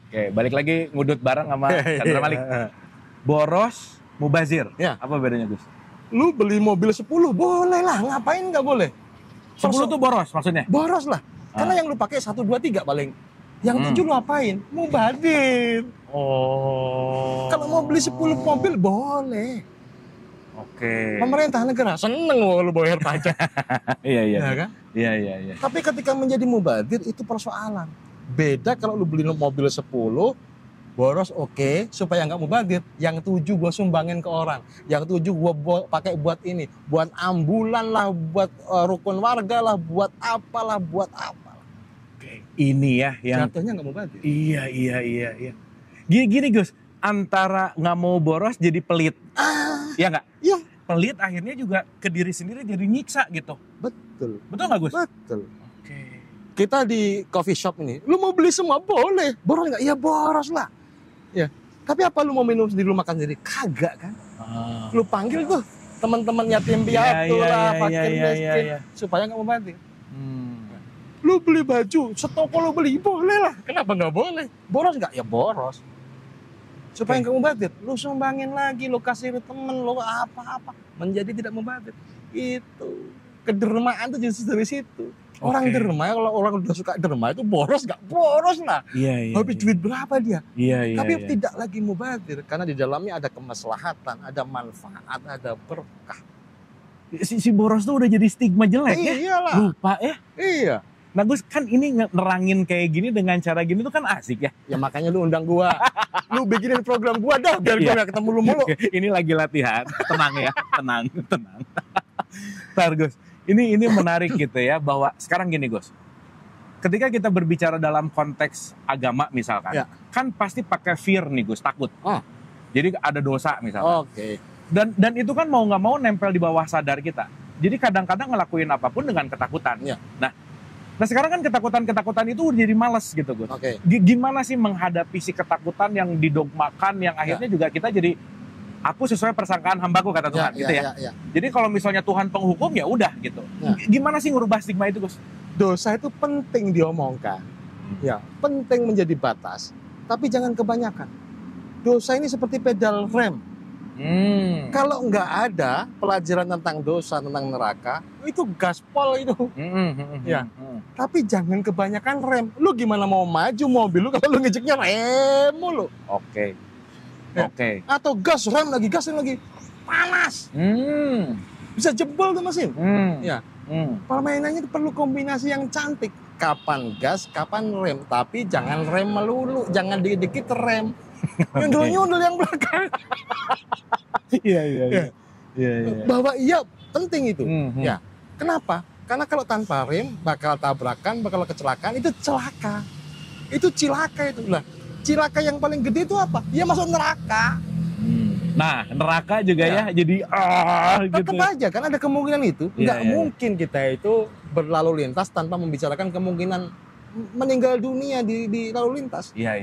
Oke, balik lagi ngudut bareng sama Chandra Malik. Boros, mubazir. Ya. Apa bedanya, Gus? Lu beli mobil 10 boleh lah, ngapain nggak boleh? 10 tuh boros maksudnya? Boros lah. Karena yang lu pakai 1, 2, 3 paling. Yang 7 lu apain? Mubazir. Oh. Kalau mau beli 10 mobil boleh. Oke. Pemerintah negara seneng lu bayar pajak. Iya, iya. Ya kan? Iya, iya, iya. Tapi ketika menjadi mubazir itu persoalan. Beda kalau lu beli mobil 10 boros oke, supaya nggak mubazir. Yang 7 gua sumbangin ke orang. Yang 7 gua pakai buat ini, buat ambulan lah, buat rukun warga lah, buat apalah, buat apalah. Oke. Ini ya yang jatuhnya nggak mubazir. Iya, iya, iya, iya. Gini Gus, antara nggak mau boros jadi pelit. Iya nggak? Iya. Pelit akhirnya juga ke diri sendiri jadi nyiksa gitu. Betul. Betul nggak, Gus? Betul. Oke. Kita di coffee shop ini, lu mau beli semua boleh. Boros nggak? Ya boros lah. Ya. Tapi apa lu mau minum sendiri, lu makan sendiri? Kagak kan? Lu panggil tuh teman-teman yatim piatu lah, fakir miskin, supaya nggak mubazir. Lu beli baju, setoko lu beli, boleh lah. Kenapa nggak boleh? Boros nggak? Ya boros. Supaya nggak mubazir, lu sumbangin lagi, lu kasih temen, lu apa-apa. Menjadi tidak mubazir. Itu. Kedermaan tuh justru dari situ. Orang derma, kalau orang udah suka derma itu boros nggak? Boros lah. Iya, iya. Habis duit berapa dia? Iya, iya. Tapi iya. tidak lagi mubazir. Karena di dalamnya ada kemaslahatan, ada manfaat, ada berkah. Si boros tuh udah jadi stigma jelek ya? Iyalah. Lupa ya? Iya. Nah Gus, kan ini nerangin kayak gini dengan cara gini tuh kan asik ya? Ya makanya lu undang gua. Lu bikinin program gua dah biar gua gak ketemu lu mulu. Ini lagi latihan, tenang ya, tenang. Ntar Gus, ini menarik gitu ya, bahwa sekarang gini Gus, ketika kita berbicara dalam konteks agama misalkan, Ya. kan pasti pakai fear nih Gus, takut. Jadi ada dosa misalkan. Oke. Dan itu kan mau nggak mau nempel di bawah sadar kita. Jadi kadang-kadang ngelakuin apapun dengan ketakutan. Ya. Nah sekarang kan ketakutan itu udah jadi males gitu Gus. Oke. Gimana sih menghadapi si ketakutan yang didogmakan, yang akhirnya juga kita jadi, aku sesuai persangkaan hambaku kata Tuhan gitu ya. Jadi kalau misalnya Tuhan penghukum ya udah gitu. Ya. Gimana sih ngubah stigma itu Gus? Dosa itu penting diomongkan. Ya, penting menjadi batas. Tapi jangan kebanyakan. Dosa ini seperti pedal rem. Kalau nggak ada pelajaran tentang dosa, tentang neraka, itu gaspol itu. Ya. Tapi jangan kebanyakan rem. Lu gimana mau maju mobil lu kalau lu ngejeknya rem mulu? Oke. Ya. Oke. Atau gas lagi. Panas. Bisa jebol tuh mesin. Ya. Permainannya perlu kombinasi yang cantik. Kapan gas, kapan rem. Tapi jangan rem melulu. Jangan dikit-dikit rem. Nyundul-nyundul yang belakang. Iya. Bahwa iya penting itu. Ya. Kenapa? Karena kalau tanpa rem bakal tabrakan, bakal kecelakaan, itu celaka. Itu cilaka itu lah. Cilaka yang paling gede itu apa? Ya masuk neraka. Nah neraka juga ya jadi Tetap gitu. aja kan ada kemungkinan itu. Nggak Iya. mungkin kita itu berlalu lintas tanpa membicarakan kemungkinan meninggal dunia di lalu lintas. Iya.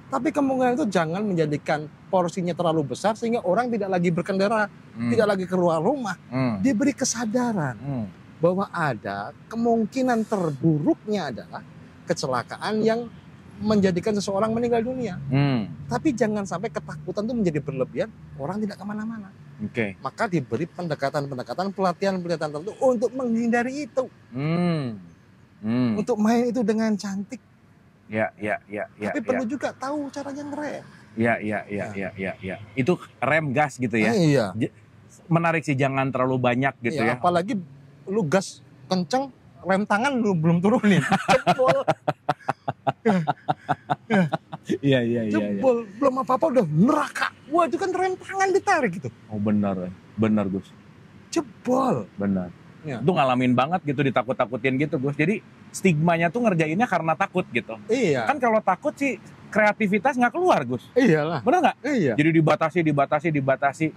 Tapi kemungkinan itu jangan menjadikan porsinya terlalu besar sehingga orang tidak lagi berkendara, tidak lagi keluar rumah. Diberi kesadaran bahwa ada kemungkinan terburuknya adalah kecelakaan yang menjadikan seseorang meninggal dunia. Tapi jangan sampai ketakutan itu menjadi berlebihan, orang tidak kemana-mana. Oke. Maka diberi pendekatan-pendekatan, pelatihan-pelatihan tertentu untuk menghindari itu. Untuk main itu dengan cantik. Ya. Tapi perlu juga tahu caranya ngerem. Ya. Itu rem gas gitu ya. Iya. Menarik sih, jangan terlalu banyak gitu ya. Apalagi lu gas kenceng, rem tangan lu belum turunin. Jebol. Iya. Jebol, belum apa-apa udah neraka. Wah, itu kan rem tangan ditarik gitu. Oh benar Gus. Jebol. Benar. Ya. Itu ngalamin banget gitu, ditakut-takutin gitu Gus. Jadi stigmanya tuh ngerjainnya karena takut gitu. Iya. Kan kalau takut sih kreativitas nggak keluar Gus. Iyalah. Benar nggak? Iya. Jadi dibatasi.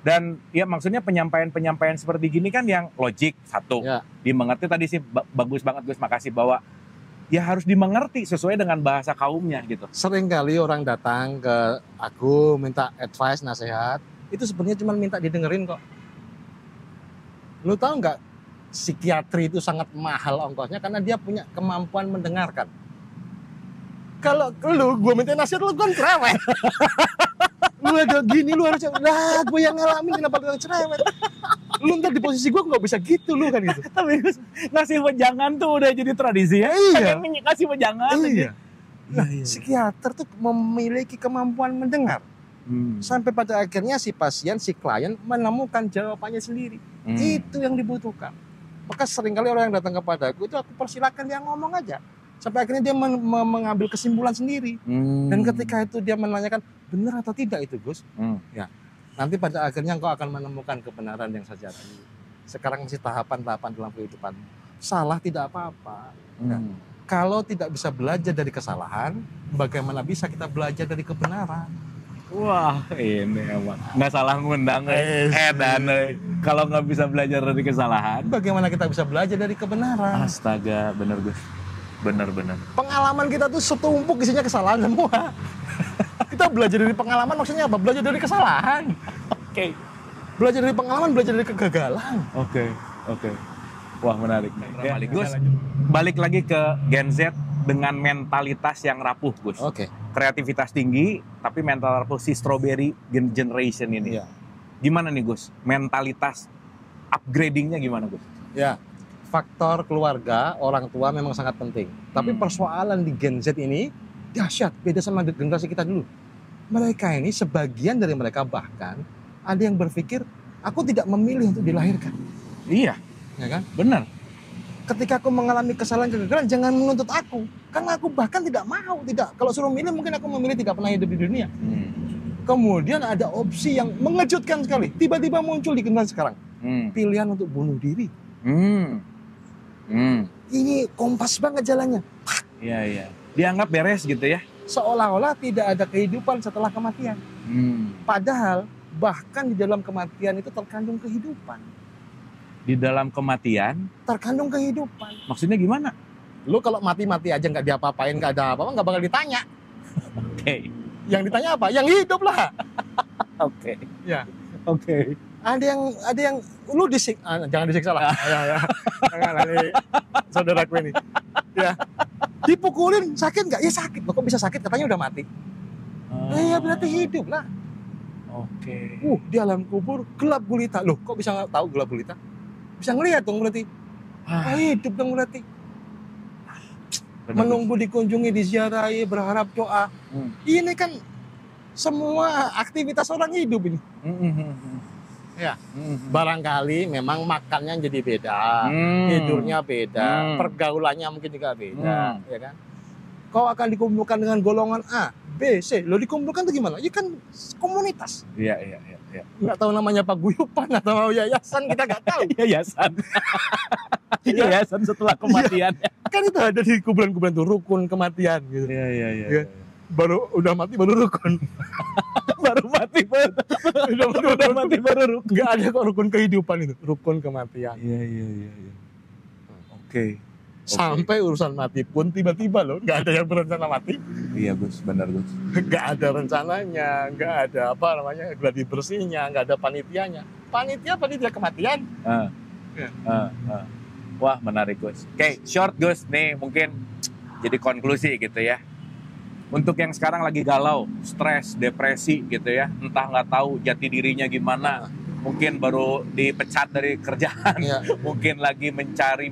Dan ya maksudnya penyampaian seperti gini kan yang logik satu. Ya. Dimengerti tadi sih bagus banget Gus, makasih, bahwa ya harus dimengerti sesuai dengan bahasa kaumnya gitu. Sering kali orang datang ke aku minta advice, nasihat. Itu sebenarnya cuma minta didengerin kok. Lu tahu nggak, psikiatri itu sangat mahal ongkosnya karena dia punya kemampuan mendengarkan. Kalau lu gue minta nasihat lu kan cerewet. Lu ada gini lu harus lah gue yang ngalamin kenapa lu yang cerewet. Lu ntar di posisi gue nggak bisa gitu lu kan gitu. Tapi Gus, ngasih wejangan tuh udah jadi tradisi ya. Iya. Pengen ngasih wejangan aja. Iya. Nah, psikiater tuh memiliki kemampuan mendengar. Sampai pada akhirnya si pasien, si klien menemukan jawabannya sendiri. Itu yang dibutuhkan. Maka seringkali orang yang datang kepadaku itu aku persilakan dia ngomong aja. Sampai akhirnya dia mengambil kesimpulan sendiri. Dan ketika itu dia menanyakan benar atau tidak itu Gus. Ya, nanti pada akhirnya engkau akan menemukan kebenaran yang sejati. Sekarang masih tahapan-tahapan dalam kehidupan. Salah tidak apa-apa. Ya. Kalau tidak bisa belajar dari kesalahan, bagaimana bisa kita belajar dari kebenaran? Wah, ini emang nggak salah ngundang. Dan kalau nggak bisa belajar dari kesalahan, bagaimana kita bisa belajar dari kebenaran? Astaga, bener Gus. Bener. Pengalaman kita tuh setumpuk isinya kesalahan semua. Kita belajar dari pengalaman maksudnya apa? Belajar dari kesalahan. Oke. Belajar dari pengalaman, belajar dari kegagalan. Oke. Wah, menarik. Ya, Gus, balik lagi ke Gen Z dengan mentalitas yang rapuh, Gus. Oke. Kreativitas tinggi, tapi mental rapuh, si strawberry generation ini. Ya. Gimana nih, Gus? Mentalitas upgradingnya gimana, Gus? Ya, faktor keluarga, orang tua memang sangat penting. Tapi persoalan di Gen Z ini dahsyat, beda sama generasi kita dulu. Mereka ini, sebagian dari mereka bahkan ada yang berpikir, aku tidak memilih untuk dilahirkan. Iya. Ya kan? Benar. Ketika aku mengalami kesalahan kegagalan, jangan menuntut aku. Karena aku bahkan tidak mau. Kalau suruh milih, mungkin aku memilih tidak pernah hidup di dunia. Kemudian ada opsi yang mengejutkan sekali. Tiba-tiba muncul di generasi sekarang. Pilihan untuk bunuh diri. Ini kompas banget jalannya. Iya. Dianggap beres gitu ya. Seolah-olah tidak ada kehidupan setelah kematian. Padahal bahkan di dalam kematian itu terkandung kehidupan. Di dalam kematian terkandung kehidupan. Maksudnya gimana? Lu kalau mati-mati aja nggak diapa-apain, nggak ada apa-apa, nggak bakal ditanya. Oke. Yang ditanya apa? Yang hidup lah. Oke. Ya. Oke. Ada yang lu jangan disiksa lah. Ya. Jangan nanti saudaraku ini. Ya. Dipukulin sakit nggak? Ya sakit. Loh, kok bisa sakit? Katanya udah mati. Ya berarti hidup lah. Oke. Di alam kubur gelap gulita. Loh, kok bisa tahu gelap gulita? Bisa ngelihat dong berarti. Hidup dong berarti. Menunggu dikunjungi, diziarahi, berharap doa. Ini kan semua aktivitas orang hidup ini. Ya. Barangkali memang makannya jadi beda, tidurnya beda, pergaulannya mungkin juga beda, ya kan? Kau akan dikumpulkan dengan golongan A, B, C. Lo dikumpulkan itu gimana? Ya kan komunitas. Iya. Nggak tahu namanya paguyuban atau yayasan, kita nggak tahu. Yayasan. Yayasan setelah kematian. Kan itu ada di kuburan-kuburan tuh, rukun kematian gitu. Iya. Baru udah mati baru rukun. Baru mati baru rukun. Nggak ada kok rukun kehidupan itu, rukun kematian. Iya. Oke. Sampai urusan mati pun tiba-tiba loh, nggak ada yang berencana mati. Iya Gus, benar Gus. Nggak ada rencananya, nggak ada gladi bersihnya, nggak ada panitianya. Panitia kematian. Wah, menarik Gus. Oke, short Gus nih mungkin jadi konklusi gitu ya. Untuk yang sekarang lagi galau, stres, depresi gitu ya, entah nggak tahu jati dirinya gimana, mungkin baru dipecat dari kerjaan, mungkin lagi mencari.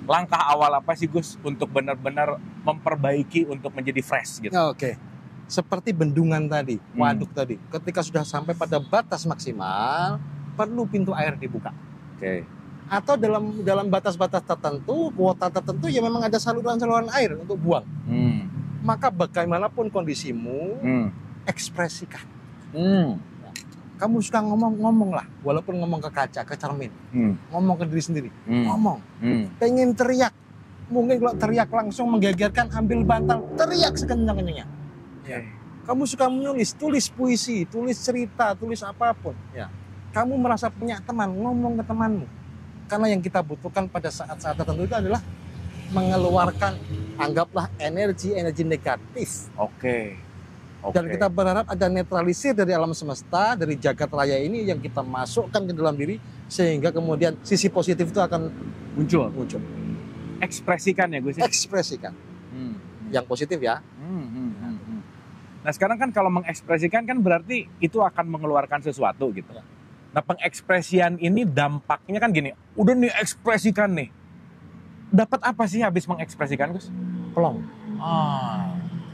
Langkah awal apa sih Gus untuk benar-benar memperbaiki untuk menjadi fresh gitu? Oke. Seperti bendungan tadi, waduk tadi. Ketika sudah sampai pada batas maksimal, perlu pintu air dibuka. Oke. Atau dalam batas-batas tertentu, kuota tertentu ya memang ada saluran-saluran air untuk buang. Maka bagaimanapun kondisimu, ekspresikan. Kamu suka ngomong lah, walaupun ngomong ke kaca, ke cermin, ngomong ke diri sendiri, ngomong. Pengen teriak, mungkin kalau teriak langsung menggegerkan, ambil bantal, teriak sekencang-kencangnya. Kamu suka menulis, tulis puisi, tulis cerita, tulis apapun. Kamu merasa punya teman, ngomong ke temanmu. Karena yang kita butuhkan pada saat-saat tertentu itu adalah mengeluarkan, anggaplah energi negatif. Oke. Dan kita berharap ada netralisir dari alam semesta, dari jagat raya ini yang kita masukkan ke dalam diri, sehingga kemudian sisi positif itu akan muncul. Ekspresikan ya Gus. Ekspresikan. yang positif ya. Nah sekarang kan kalau mengekspresikan kan berarti itu akan mengeluarkan sesuatu gitu. Ya. Nah pengekspresian ini dampaknya kan gini, udah nih ekspresikan nih. Dapat apa sih habis mengekspresikan, Gus? Plong.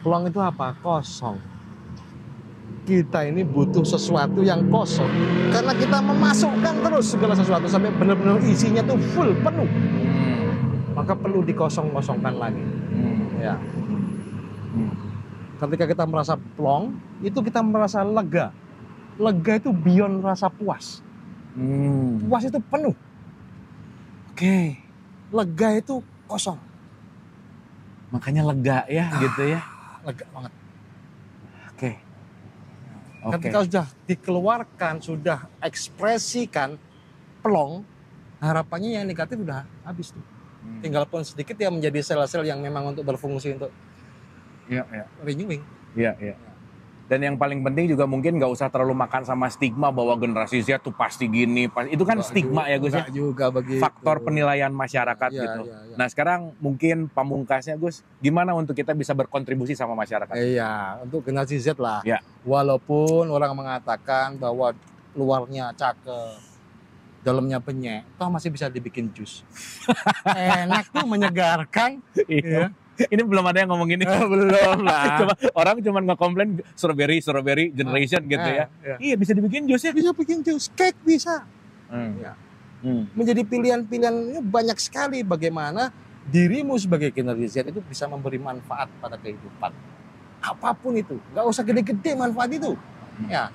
Plong itu apa? Kosong. Kita ini butuh sesuatu yang kosong. Karena kita memasukkan terus segala sesuatu sampai benar-benar isinya tuh full, penuh. Maka perlu dikosong-kosongkan lagi. Ya. Ketika kita merasa plong, itu kita merasa lega. Lega itu beyond rasa puas. Puas itu penuh. Oke. Lega itu kosong. Makanya lega ya gitu ya. Lega banget. Oke. Ketika sudah dikeluarkan, sudah ekspresikan plong, harapannya yang negatif udah habis tuh. Tinggal pun sedikit ya menjadi sel-sel yang memang untuk berfungsi untuk renewing. Iya. Dan yang paling penting juga mungkin nggak usah terlalu makan sama stigma bahwa generasi Z tuh pasti gini, itu kan stigma ya Gus ya. Juga begitu. Faktor penilaian masyarakat gitu. Ya. Nah sekarang mungkin pamungkasnya Gus, gimana untuk kita bisa berkontribusi sama masyarakat? Iya, untuk generasi Z lah. Ya. Walaupun orang mengatakan bahwa luarnya cakep, dalamnya penyek, toh masih bisa dibikin jus. Enak tuh, menyegarkan. Iya. Ini belum ada yang ngomong gini. Belum lah. Orang cuma nge-komplain strawberry generation gitu ya. Iya bisa dibikin jus ya. Bisa bikin jus, cake bisa. Ya. Menjadi pilihan-pilihan banyak sekali bagaimana dirimu sebagai generasi Z itu bisa memberi manfaat pada kehidupan. Apapun itu, nggak usah gede-gede manfaat itu. Ya,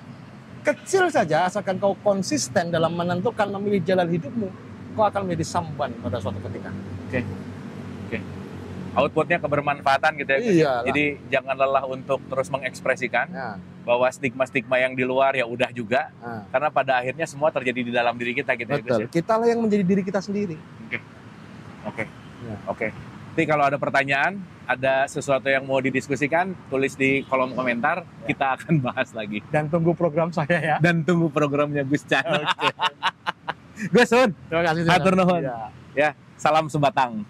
kecil saja asalkan kau konsisten dalam menentukan memilih jalan hidupmu, kau akan menjadi samban pada suatu ketika. Oke. Outputnya kebermanfaatan gitu ya. Iyalah. Jadi jangan lelah untuk terus mengekspresikan bahwa stigma-stigma yang di luar ya udah juga. Karena pada akhirnya semua terjadi di dalam diri kita gitu. Betul. Ya. Kita lah yang menjadi diri kita sendiri. Oke. Jadi kalau ada pertanyaan, ada sesuatu yang mau didiskusikan, tulis di kolom komentar. Kita akan bahas lagi. Dan tunggu program saya ya. Dan tunggu programnya Gus Chan. Gus Sun. Terima kasih. Atur nuhun. Ya, salam sebatang.